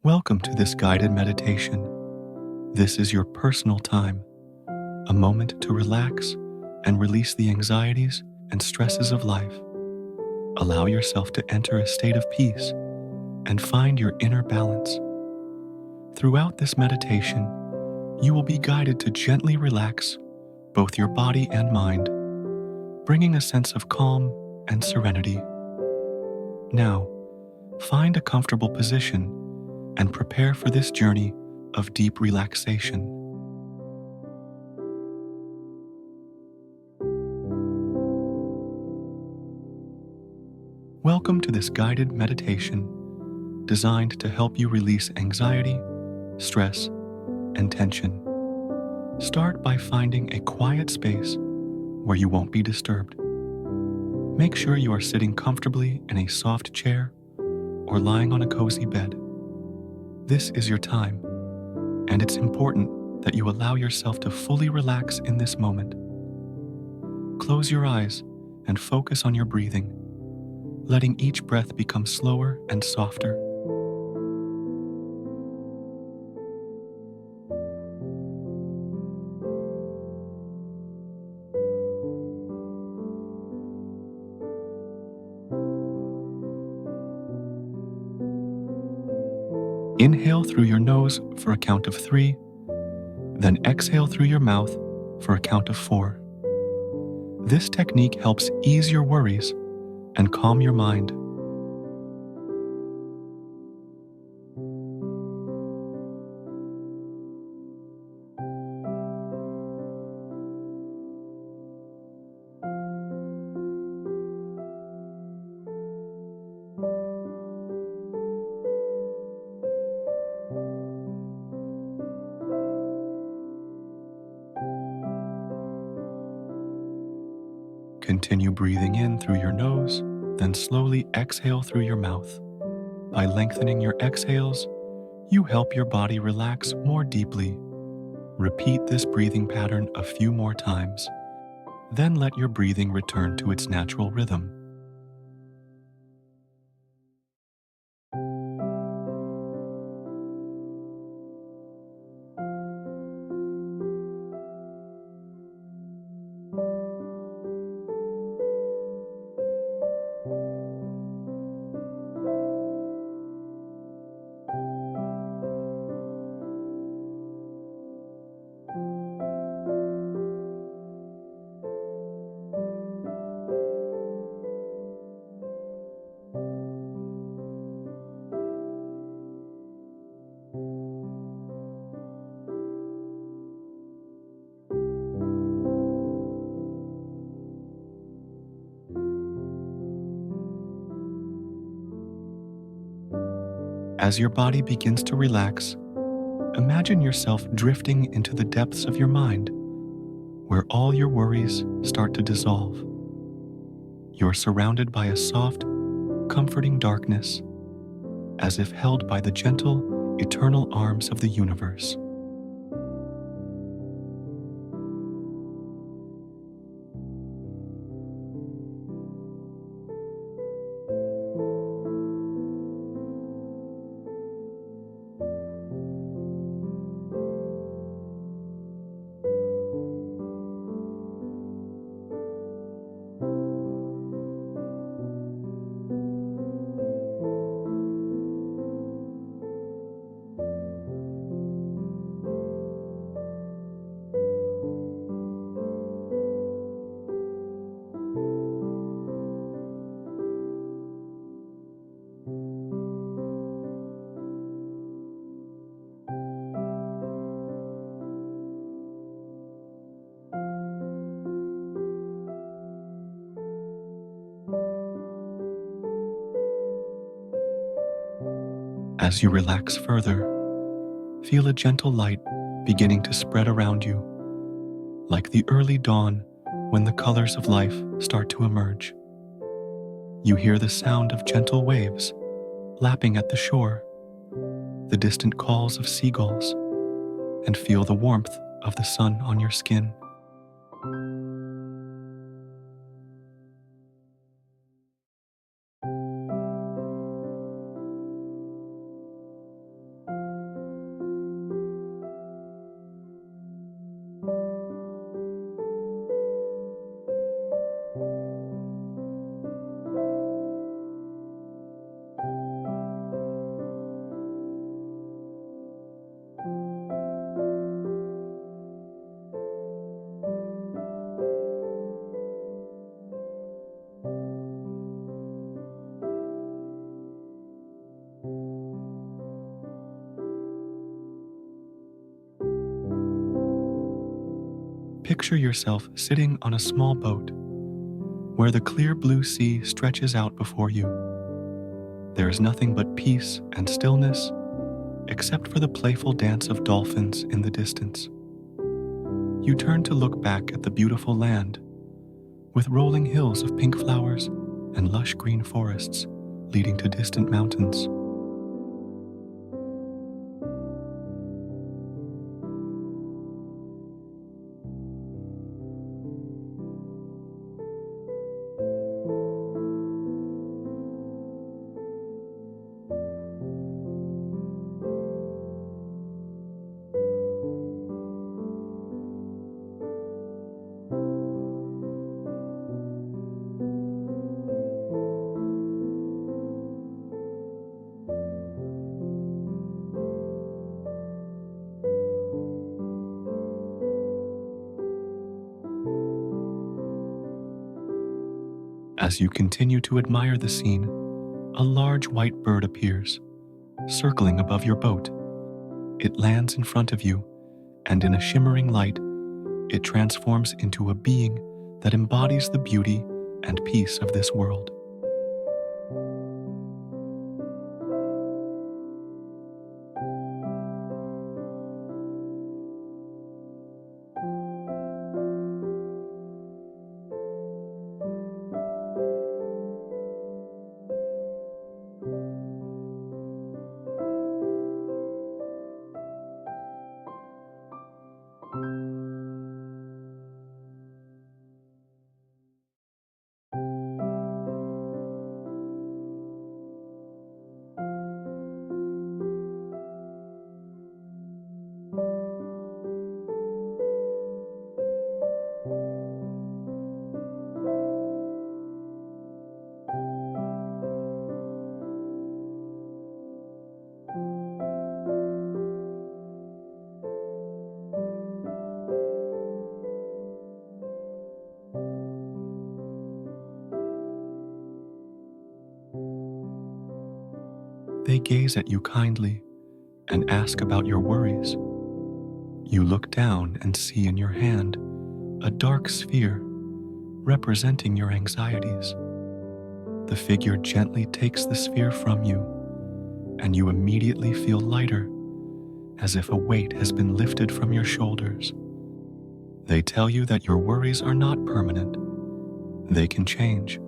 Welcome to this guided meditation. This is your personal time, a moment to relax and release the anxieties and stresses of life. Allow yourself to enter a state of peace and find your inner balance. Throughout this meditation, you will be guided to gently relax both your body and mind, bringing a sense of calm and serenity. Now, find a comfortable position and prepare for this journey of deep relaxation. Welcome to this guided meditation designed to help you release anxiety, stress, and tension. Start by finding a quiet space where you won't be disturbed. Make sure you are sitting comfortably in a soft chair or lying on a cozy bed. This is your time, and it's important that you allow yourself to fully relax in this moment. Close your eyes and focus on your breathing, letting each breath become slower and softer. Inhale through your nose for a count of 3, then exhale through your mouth for a count of 4. This technique helps ease your worries and calm your mind. Continue breathing in through your nose, then slowly exhale through your mouth. By lengthening your exhales, you help your body relax more deeply. Repeat this breathing pattern a few more times. Then let your breathing return to its natural rhythm. As your body begins to relax, imagine yourself drifting into the depths of your mind, where all your worries start to dissolve. You're surrounded by a soft, comforting darkness, as if held by the gentle, eternal arms of the universe. As you relax further, feel a gentle light beginning to spread around you, like the early dawn when the colors of life start to emerge. You hear the sound of gentle waves lapping at the shore, the distant calls of seagulls, and feel the warmth of the sun on your skin. Picture yourself sitting on a small boat where the clear blue sea stretches out before you. There is nothing but peace and stillness except for the playful dance of dolphins in the distance. You turn to look back at the beautiful land with rolling hills of pink flowers and lush green forests leading to distant mountains. As you continue to admire the scene, a large white bird appears, circling above your boat. It lands in front of you, and in a shimmering light, it transforms into a being that embodies the beauty and peace of this world. They gaze at you kindly and ask about your worries. You look down and see in your hand a dark sphere representing your anxieties. The figure gently takes the sphere from you, and you immediately feel lighter, as if a weight has been lifted from your shoulders. They tell you that your worries are not permanent. They can change.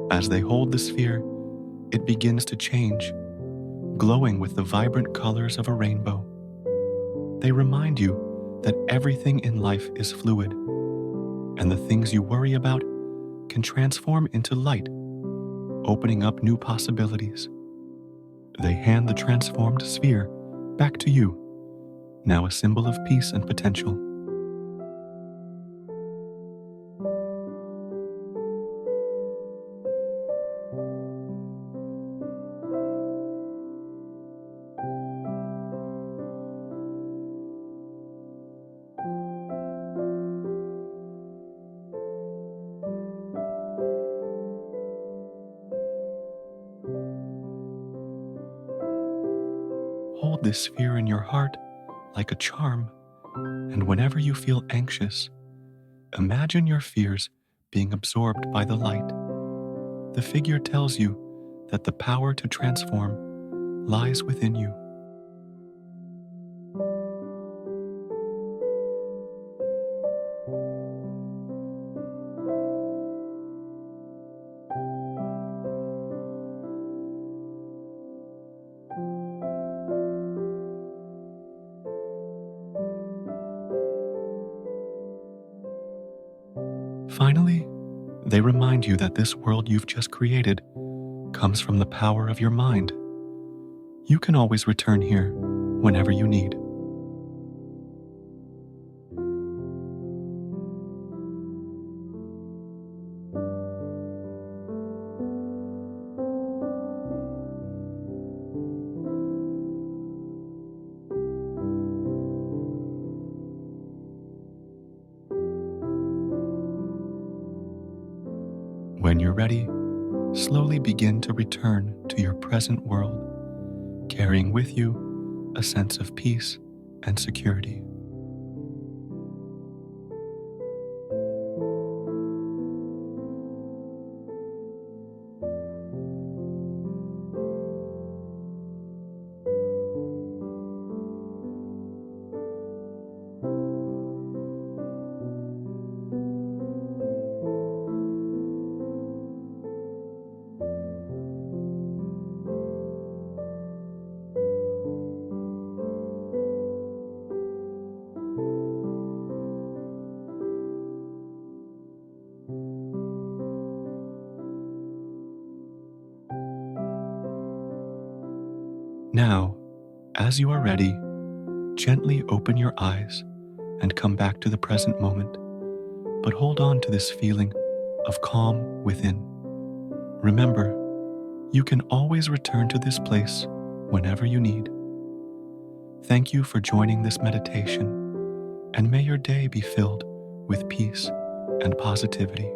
As they hold the sphere, it begins to change, glowing with the vibrant colors of a rainbow. They remind you that everything in life is fluid, and the things you worry about can transform into light, opening up new possibilities. They hand the transformed sphere back to you, now a symbol of peace and potential. Hold this sphere in your heart like a charm, and whenever you feel anxious, imagine your fears being absorbed by the light. The figure tells you that the power to transform lies within you. Finally, they remind you that this world you've just created comes from the power of your mind. You can always return here whenever you need. ready, slowly begin to return to your present world, carrying with you a sense of peace and security. Now, as you are ready, gently open your eyes and come back to the present moment, but hold on to this feeling of calm within. Remember, you can always return to this place whenever you need. Thank you for joining this meditation, and may your day be filled with peace and positivity.